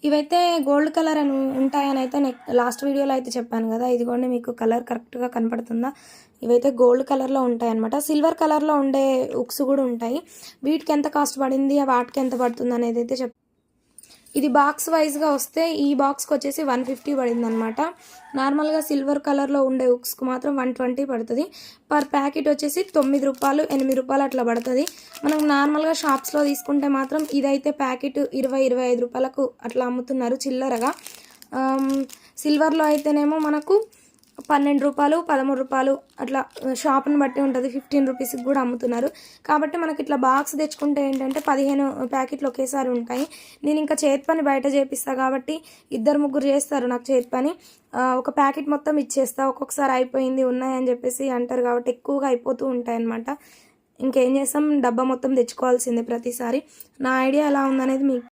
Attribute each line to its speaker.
Speaker 1: ఇవైతే gold colour అని ఉంటాయని అయితే లాస్ట్ వీడియోలో అయితే చెప్పాను కదా. ఇదిగోండి మీకు కలర్ కరెక్ట్గా కనపడుతుందా. ఇవైతే గోల్డ్ కలర్లో ఉంటాయన్నమాట. సిల్వర్ కలర్లో ఉండే ఉక్స్ కూడా ఉంటాయి. వీటికి ఎంత కాస్ట్ పడింది, వాటికి ఎంత పడుతుంది అనేది అయితే ఇది బాక్స్ వైజ్గా వస్తే ఈ బాక్స్కి వచ్చేసి 150 పడింది అనమాట. నార్మల్గా సిల్వర్ కలర్లో ఉండే ఉక్స్కి మాత్రం 120 పడుతుంది. పర్ ప్యాకెట్ వచ్చేసి 9 రూపాయలు 8 రూపాయలు అట్లా పడుతుంది. మనం నార్మల్గా షాప్స్లో తీసుకుంటే మాత్రం ఇదైతే ప్యాకెట్ 20-25 రూపాయలకు అట్లా అమ్ముతున్నారు చిల్లరగా. సిల్వర్లో అయితేనేమో మనకు 12 రూపాయలు 13 రూపాయలు అట్లా షాప్ని బట్టి ఉంటుంది. 15 రూపీస్కి కూడా అమ్ముతున్నారు. కాబట్టి మనకి ఇట్లా బాక్స్ తెచ్చుకుంటే ఏంటంటే 15 ప్యాకెట్లు ఒకేసారి ఉంటాయి. నేను ఇంకా చేతి పని బయట చేపిస్తాను కాబట్టి 2-3 చేస్తారు నాకు చేతి పని. ఒక ప్యాకెట్ మొత్తం ఇచ్చేస్తా. ఒక్కొక్కసారి అయిపోయింది ఉన్నాయని చెప్పేసి అంటారు కాబట్టి ఎక్కువగా అయిపోతూ ఉంటాయి అన్నమాట. ఇంకేం చేస్తాం, డబ్బా మొత్తం తెచ్చుకోవాల్సిందే ప్రతిసారి. నా ఐడియా ఎలా ఉందనేది మీకు